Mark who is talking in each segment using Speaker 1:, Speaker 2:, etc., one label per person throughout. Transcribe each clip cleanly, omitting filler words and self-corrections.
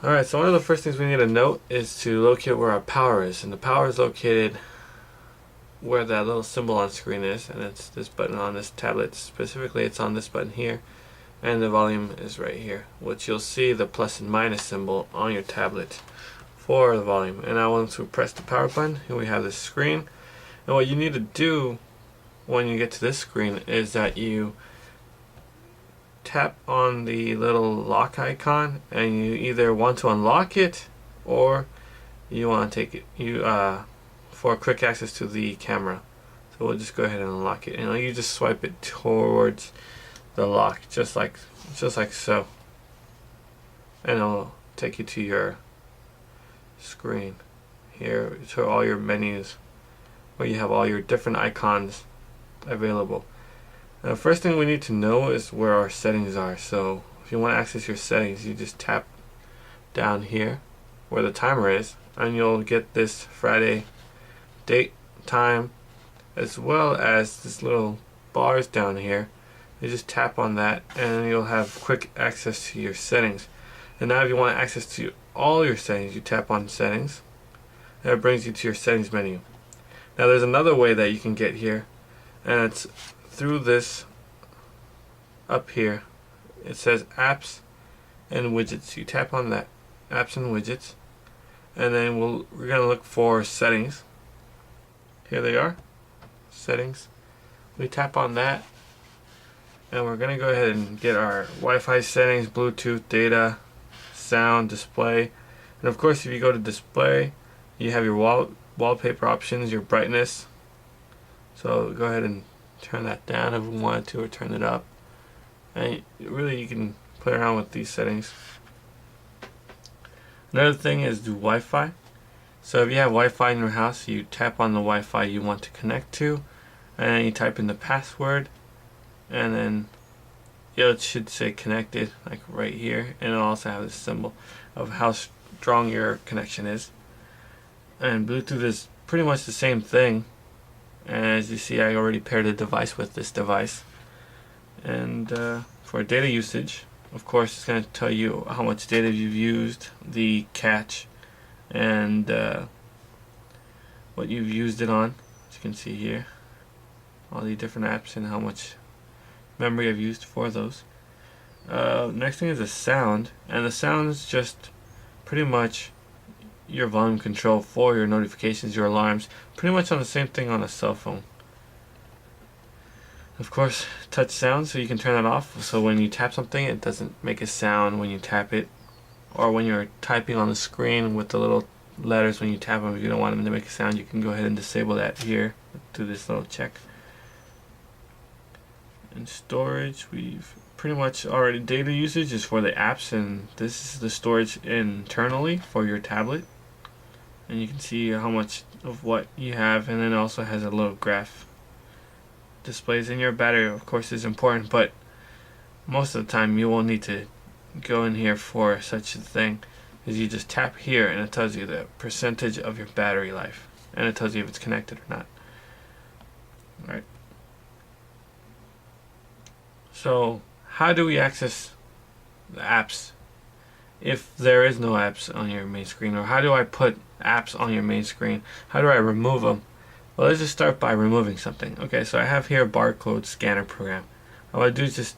Speaker 1: Alright, so one of the first things we need to note is to locate where our power is. And the power is located where that little symbol on screen is, and it's this button on this tablet. Specifically, it's on this button here, and the volume is right here, which you'll see the plus and minus symbol on your tablet for the volume. And now once we press the power button, here we have this screen. And what you need to do when you get to this screen is that you tap on the little lock icon, and you either want to unlock it or you want to take it for quick access to the camera. So we'll just go ahead and unlock it. You just swipe it towards the lock, just like so, and it'll take you to your screen here, to all your menus where you have all your different icons available. Now, the first thing we need to know is where our settings are. So if you want to access your settings, you just tap down here where the timer is, and you'll get this Friday date, time, as well as this little bars down here. You just tap on that and you'll have quick access to your settings. And now if you want access to all your settings, you tap on settings, and it brings you to your settings menu. Now there's another way that you can get here, and it's through this up here. It says apps and widgets. You tap on that, apps and widgets, and then we're gonna look for settings. Here they are, settings. We tap on that, and we're gonna go ahead and get our Wi-Fi settings, Bluetooth, data, sound, display, and of course if you go to display, you have your wallpaper options, your brightness. So go ahead and turn that down if we wanted to, or turn it up. And really you can play around with these settings. Another thing is do Wi-Fi. So if you have Wi-Fi in your house, you tap on the Wi-Fi you want to connect to, and then you type in the password, and then it should say connected, like right here, and it'll also have this symbol of how strong your connection is. And Bluetooth is pretty much the same thing. And as you see, I already paired a device with this device. And for data usage, of course, it's going to tell you how much data you've used, the cache, and what you've used it on. As you can see here, all the different apps and how much memory I've used for those. Next thing is the sound, and the sound is just pretty much your volume control for your notifications, your alarms, pretty much on the same thing on a cell phone. Of course, touch sound, so you can turn that off, so when you tap something it doesn't make a sound when you tap it, or when you're typing on the screen with the little letters, when you tap them, if you don't want them to make a sound, you can go ahead and disable that here. Do this little check. And storage, we've pretty much already, data usage is for the apps, and this is the storage internally for your tablet. And you can see how much of what you have, and then it also has a little graph. Displays in your battery, of course, is important, but most of the time you won't need to go in here for such a thing, because you just tap here and it tells you the percentage of your battery life, and it tells you if it's connected or not. Alright. So how do we access the apps if there is no apps on your main screen? Or how do I put apps on your main screen? How do I remove them? Well, let's just start by removing something. Okay, so I have here a barcode scanner program. All I do is just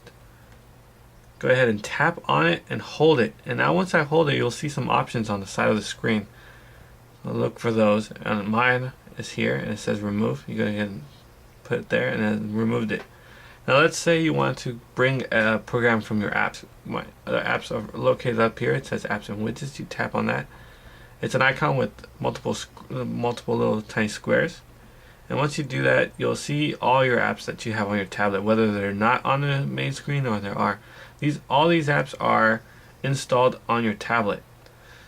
Speaker 1: go ahead and tap on it and hold it. And now once I hold it, you'll see some options on the side of the screen. So look for those. And mine is here, and it says remove. You go ahead and put it there, and then removed it. Now let's say you want to bring a program from your apps. My other apps are located up here. It says apps and widgets. You tap on that. It's an icon with multiple little tiny squares. And once you do that, you'll see all your apps that you have on your tablet, whether they're not on the main screen or there are. All these apps are installed on your tablet.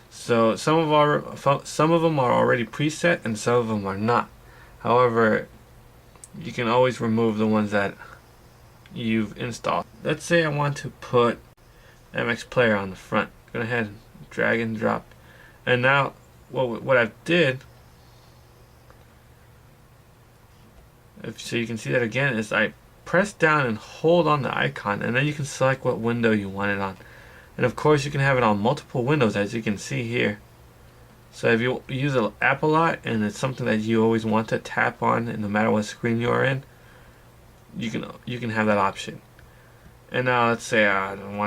Speaker 1: So some of them are already preset and some of them are not. However, you can always remove the ones that you've installed. Let's say I want to put MX Player on the front. Go ahead and drag and drop. And now what I did, so you can see that again, is I press down and hold on the icon, and then you can select what window you want it on. And of course you can have it on multiple windows, as you can see here. So if you use an app a lot and it's something that you always want to tap on, and no matter what screen you're in, you can have that option. And now let's say I don't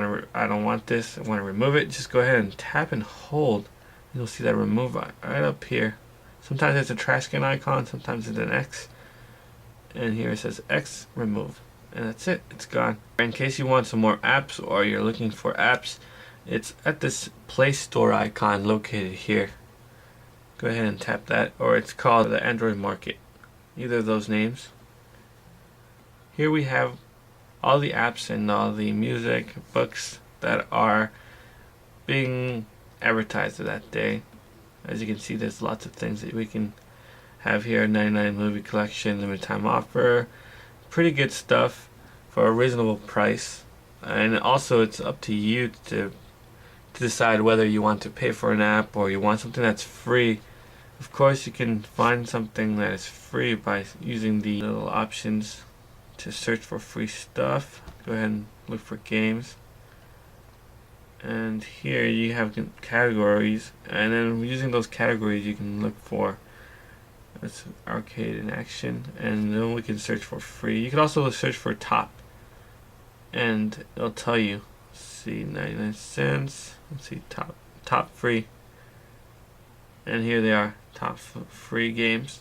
Speaker 1: want this. I want to remove it. Just go ahead and tap and hold. You'll see that remove right up here. Sometimes it's a trash can icon. Sometimes it's an X. And here it says X remove. And that's it. It's gone. In case you want some more apps or you're looking for apps, it's at this Play Store icon located here. Go ahead and tap that, or it's called the Android Market. Either of those names. Here we have all the apps and all the music, books that are being advertised that day. As you can see, there's lots of things that we can have here. 99 movie collection, limited time offer. Pretty good stuff for a reasonable price. And also it's up to you to decide whether you want to pay for an app or you want something that's free. Of course, you can find something that is free by using the little options to search for free stuff. Go ahead and look for games. And here you have categories, and then using those categories you can look for it's arcade and action, and then we can search for free. You can also search for top, and it'll tell you. Let's see, 99 cents. Let's see, top free. And here they are, top free games.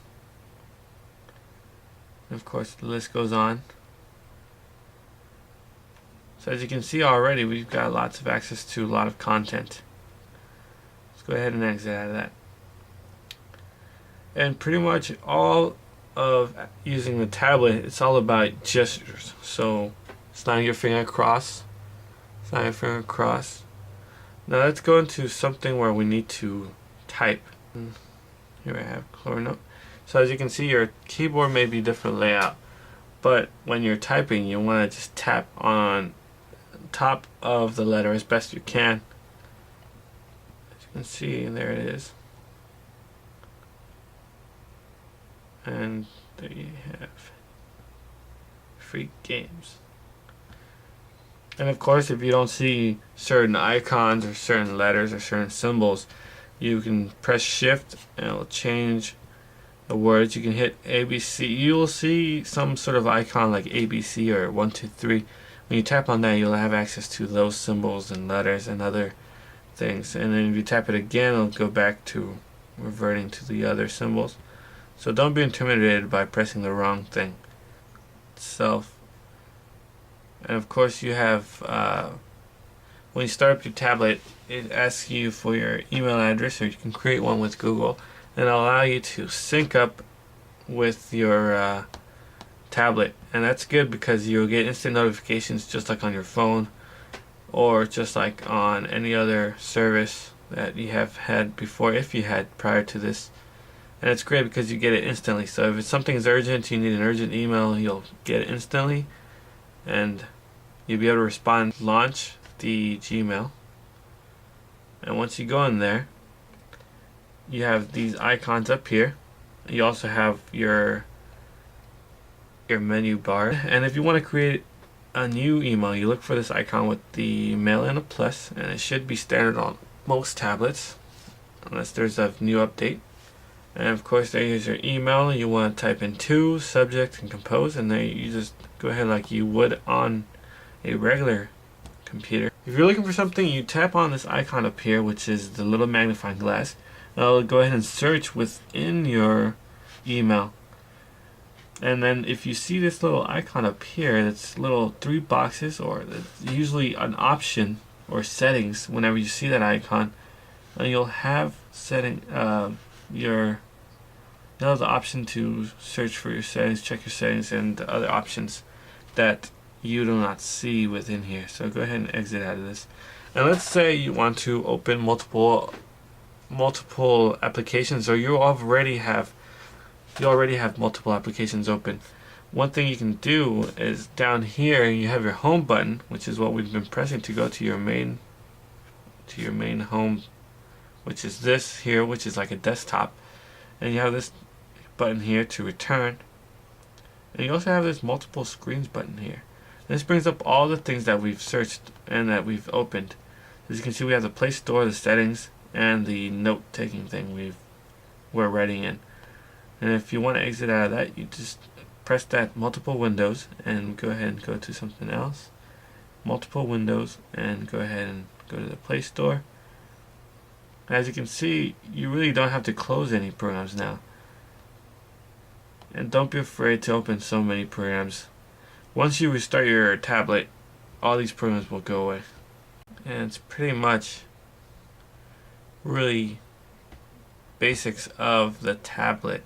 Speaker 1: And of course the list goes on. So as you can see already, we've got lots of access to a lot of content. Let's go ahead and exit out of that. And pretty much all of using the tablet, it's all about gestures. So slide your finger across, slide your finger across. Now let's go into something where we need to type. Here I have ChlorNote. So as you can see, your keyboard may be different layout, but when you're typing, you want to just tap on top of the letter as best you can. As you can see, there it is. And there you have free games. And of course, if you don't see certain icons or certain letters or certain symbols, you can press shift and it'll change the words. You can hit ABC. You will see some sort of icon like ABC or 1, 2, 3. When you tap on that, you'll have access to those symbols and letters and other things. And then if you tap it again, it'll go back to reverting to the other symbols. So don't be intimidated by pressing the wrong thing itself. And of course you have, when you start up your tablet, it asks you for your email address, or you can create one with Google, and it'll allow you to sync up with your tablet. And that's good because you'll get instant notifications just like on your phone, or just like on any other service that you have had before, if you had prior to this. And it's great because you get it instantly. So if something's urgent, you need an urgent email, you'll get it instantly, and you'll be able to respond, launch the Gmail. And once you go in there, you have these icons up here. You also have your menu bar. And if you want to create a new email, you look for this icon with the mail and a plus, and it should be standard on most tablets unless there's a new update. And of course, there's your email. You want to type in to, subject, and compose, and then you just go ahead like you would on a regular computer. If you're looking for something, you tap on this icon up here, which is the little magnifying glass. I'll go ahead and search within your email. And then if you see this little icon up here, it's little 3 boxes, or it's usually an option or settings. Whenever you see that icon, and you'll have you'll have the option to search for your settings, check your settings, and other options that you do not see within here. So go ahead and exit out of this. And let's say you want to open multiple applications, or you already have multiple applications open. One thing you can do is down here you have your home button, which is what we've been pressing to go to your main home, which is this here, which is like a desktop. And you have this button here to return. And you also have this multiple screens button here. This brings up all the things that we've searched and that we've opened. As you can see, we have the Play Store, the settings, and the note-taking thing we're writing in. And if you want to exit out of that, you just press that multiple windows and go ahead and go to something else. Multiple windows and go ahead and go to the Play Store. As you can see, you really don't have to close any programs now. And don't be afraid to open so many programs. Once you restart your tablet, all these programs will go away. And it's pretty much really basics of the tablet.